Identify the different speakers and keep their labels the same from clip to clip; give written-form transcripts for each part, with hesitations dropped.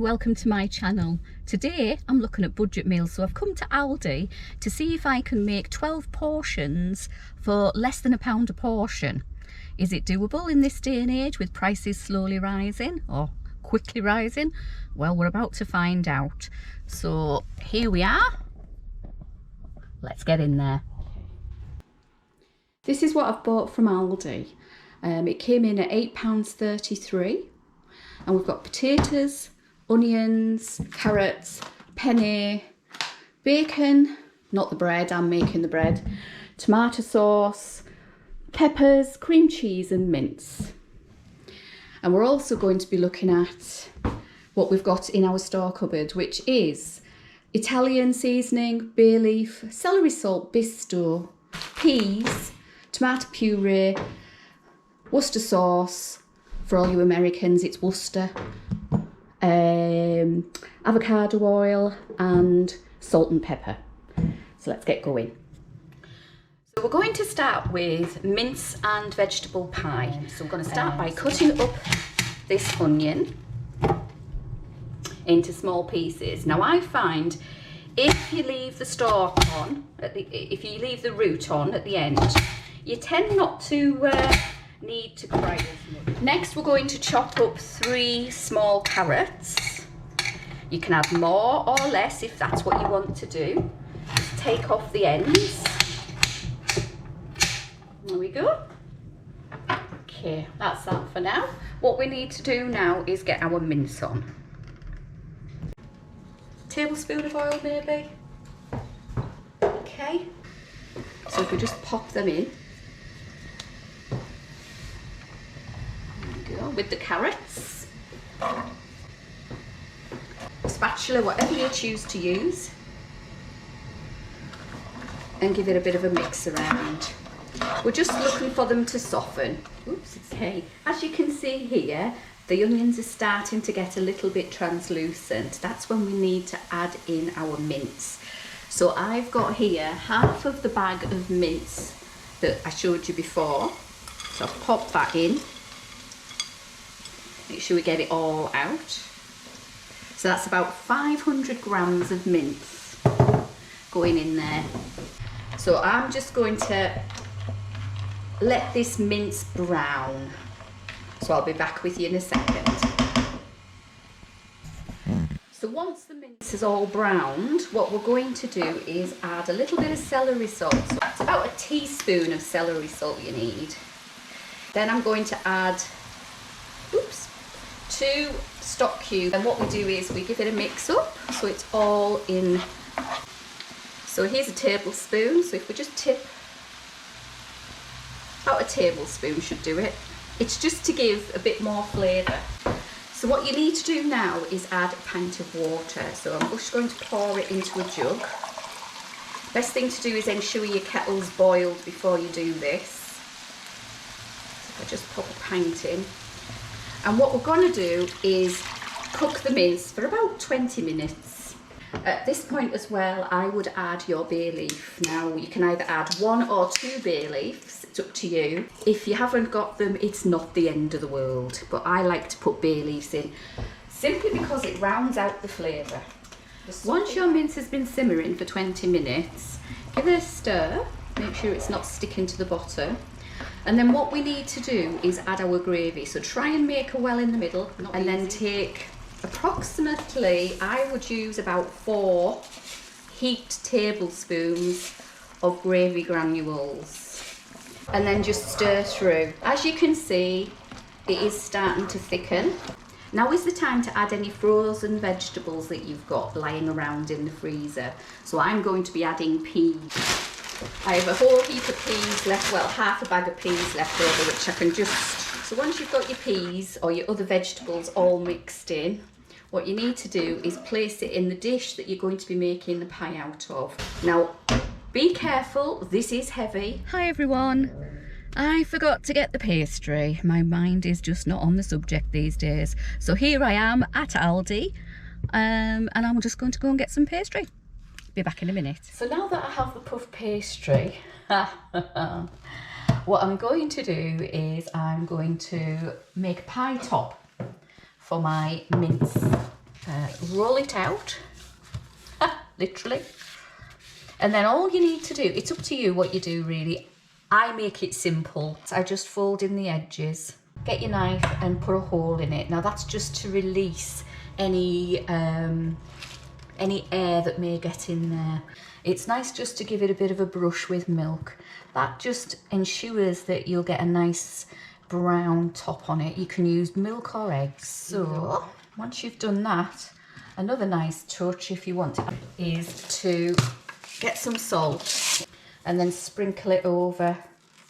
Speaker 1: welcome to my channel. Today I'm looking at budget meals, so I've come to Aldi to see if I can make 12 portions for less than £1 a portion. Is it doable in this day and age with prices slowly rising or quickly rising? Well, we're about to find out. So here we are. Let's get in there. This is what I've bought from Aldi. It came in at £8.33. And we've got potatoes, onions, carrots, penne, bacon, not the bread, I'm making the bread, tomato sauce, peppers, cream cheese and mince. And we're also going to be looking at what we've got in our store cupboard, which is Italian seasoning, bay leaf, celery salt, bisto, peas, tomato puree, Worcester sauce. For all you Americans, it's Worcester, avocado oil and salt and pepper. So let's get going. So we're going to start with mince and vegetable pie. So we're going to start by cutting up this onion into small pieces. Now I find if you leave the stalk on, if you leave the root on at the end, you tend not to need to fry as much. Next we're going to chop up 3 small carrots. You can add more or less if that's what you want to do. Just take off the ends. There we go. Okay, that's that for now. What we need to do now is get our mince on. Tablespoon of oil maybe. Okay, so if we just pop them in. With the carrots, spatula, whatever you choose to use, and give it a bit of a mix around. We're just looking for them to soften. Oops, okay. As you can see here, the onions are starting to get a little bit translucent. That's when we need to add in our mince. So I've got here half of the bag of mince that I showed you before. So I'll pop that in. Make sure we get it all out. So that's about 500 grams of mince going in there. So I'm just going to let this mince brown. So I'll be back with you in a second. So once the mince is all browned, what we're going to do is add a little bit of celery salt. So it's about a teaspoon of celery salt you need. Then I'm going to add, 2 stock cubes, and what we do is we give it a mix up so it's all in. So here's a tablespoon, so if we just tip about a tablespoon should do it. It's just to give a bit more flavour. So what you need to do now is add a pint of water. So I'm just going to pour it into a jug. Best thing to do is ensure your kettle's boiled before you do this. So I just pop a pint in. And what we're going to do is cook the mince for about 20 minutes. At this point as well, I would add your bay leaf. Now you can either add 1 or 2 bay leaves, it's up to you. If you haven't got them, it's not the end of the world, but I like to put bay leaves in simply because it rounds out the flavour. Once your mince has been simmering for 20 minutes, give it a stir, make sure it's not sticking to the bottom. And then what we need to do is add our gravy. So try and make a well in the middle, and then take approximately, I would use about 4 heaped tablespoons of gravy granules. And then just stir through. As you can see, it is starting to thicken. Now is the time to add any frozen vegetables that you've got lying around in the freezer. So I'm going to be adding peas. I have a whole heap of peas left, well, half a bag of peas left over, which I can just... So once you've got your peas or your other vegetables all mixed in, what you need to do is place it in the dish that you're going to be making the pie out of. Now, be careful, this is heavy. Hi everyone. I forgot to get the pastry. My mind is just not on the subject these days. So here I am at Aldi, and I'm just going to go and get some pastry. Be back in a minute. So now that I have the puff pastry, what I'm going to do is I'm going to make a pie top for my mince. roll it out, literally. And then all you need to do, it's up to you what you do really. I make it simple. I just fold in the edges, get your knife and put a hole in it. Now that's just to release any air that may get in there. It's nice just to give it a bit of a brush with milk. That just ensures that you'll get a nice brown top on it. You can use milk or eggs. So once you've done that, another nice touch if you want to is to get some salt and then sprinkle it over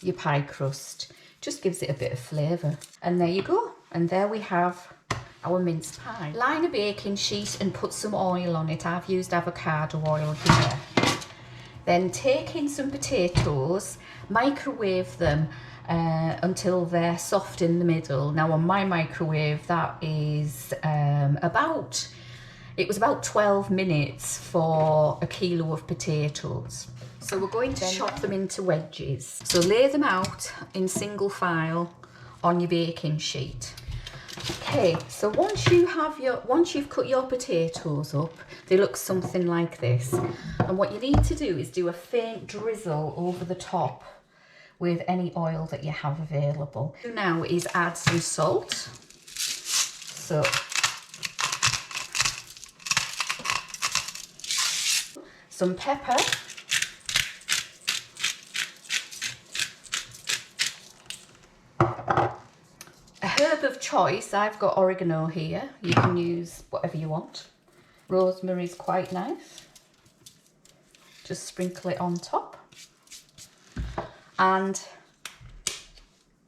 Speaker 1: your pie crust. Just gives it a bit of flavour. And there you go. And there we have our mince pie. Line a baking sheet and put some oil on it. I've used avocado oil here. Then take in some potatoes, microwave them until they're soft in the middle. Now on my microwave that is it was about 12 minutes for a kilo of potatoes. So we're going to chop them into wedges. So lay them out in single file on your baking sheet. Okay, so once you've cut your potatoes up, they look something like this. And what you need to do is do a faint drizzle over the top with any oil that you have available. Now is add some salt. So some pepper. A herb of choice, I've got oregano here. You can use whatever you want. Rosemary is quite nice. Just sprinkle it on top. And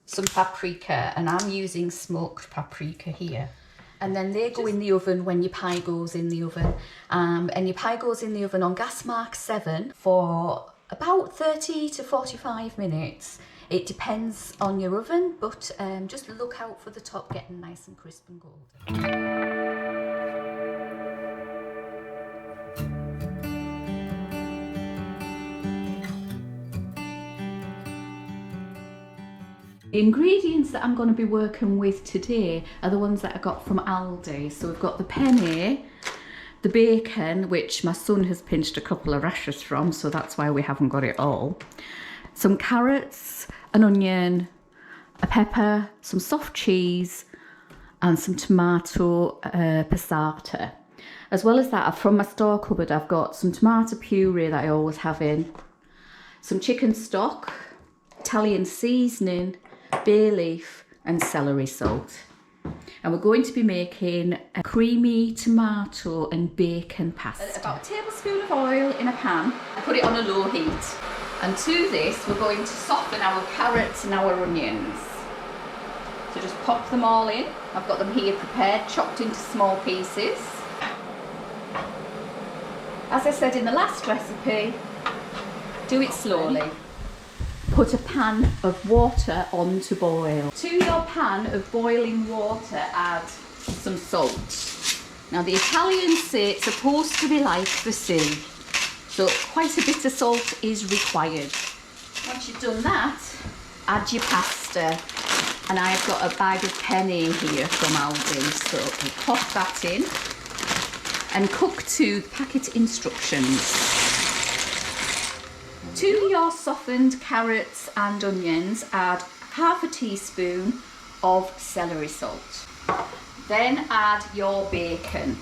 Speaker 1: some paprika, and I'm using smoked paprika here. And then they go in the oven when your pie goes in the oven. And your pie goes in the oven on gas mark 7 for about 30 to 45 minutes. It depends on your oven, but just look out for the top getting nice and crisp and golden. The ingredients that I'm going to be working with today are the ones that I got from Aldi. So we've got the penne, the bacon, which my son has pinched a couple of rashers from, so that's why we haven't got it all. Some carrots, an onion, a pepper, some soft cheese, and some tomato passata. As well as that, from my store cupboard, I've got some tomato puree that I always have in, some chicken stock, Italian seasoning, bay leaf, and celery salt. And we're going to be making a creamy tomato and bacon pasta. About a tablespoon of oil in a pan. Put it on a low heat. And to this, we're going to soften our carrots and our onions. So just pop them all in. I've got them here prepared, chopped into small pieces. As I said in the last recipe, do it slowly. Put a pan of water on to boil. To your pan of boiling water, add some salt. Now the Italians say it's supposed to be like the sea, so quite a bit of salt is required. Once you've done that, add your pasta. And I've got a bag of penne here from Aldi, so we pop that in and cook to the packet instructions. To your softened carrots and onions, add half a teaspoon of celery salt. Then add your bacon.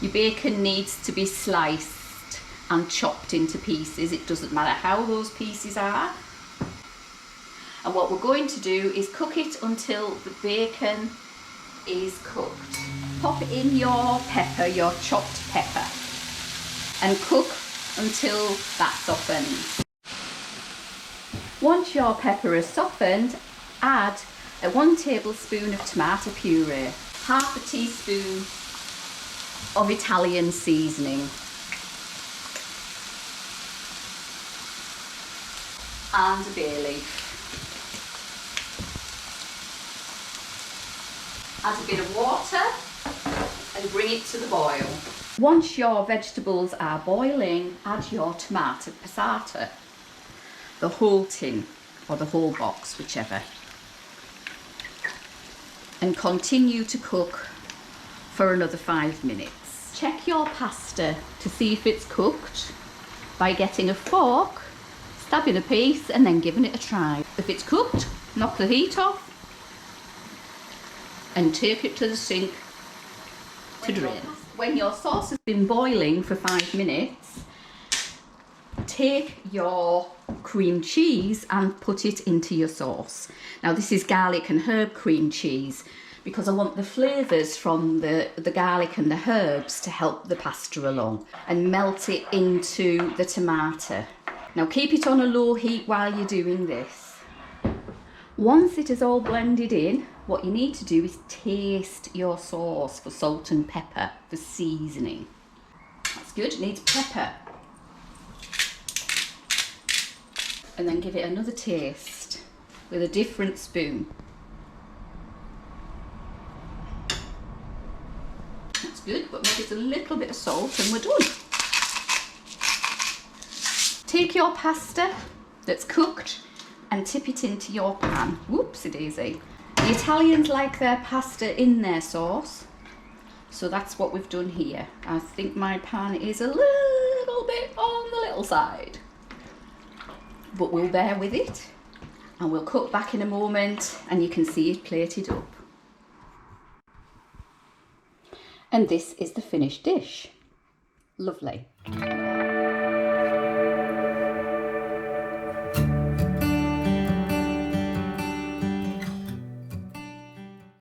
Speaker 1: Your bacon needs to be sliced and chopped into pieces. It doesn't matter how those pieces are. And what we're going to do is cook it until the bacon is cooked. Pop in your pepper, your chopped pepper, and cook until that softens. Once your pepper is softened, add 1 tablespoon of tomato puree, half a teaspoon of Italian seasoning, and a bay leaf. Add a bit of water and bring it to the boil. Once your vegetables are boiling, add your tomato passata, the whole tin or the whole box, whichever, and continue to cook for another 5 minutes. Check your pasta to see if it's cooked by getting a fork, stabbing a piece and then giving it a try. If it's cooked, knock the heat off and take it to the sink to drain. When your sauce has been boiling for 5 minutes, take your cream cheese and put it into your sauce. Now this is garlic and herb cream cheese because I want the flavours from the garlic and the herbs to help the pasta along and melt it into the tomato. Now keep it on a low heat while you're doing this. Once it is all blended in, what you need to do is taste your sauce for salt and pepper for seasoning. That's good, it needs pepper. And then give it another taste with a different spoon. That's good, but maybe it's a little bit of salt and we're done. Take your pasta that's cooked and tip it into your pan. Whoopsie daisy. The Italians like their pasta in their sauce, so that's what we've done here. I think my pan is a little bit on the little side, but we'll bear with it and we'll cut back in a moment and you can see it plated up. And this is the finished dish. Lovely.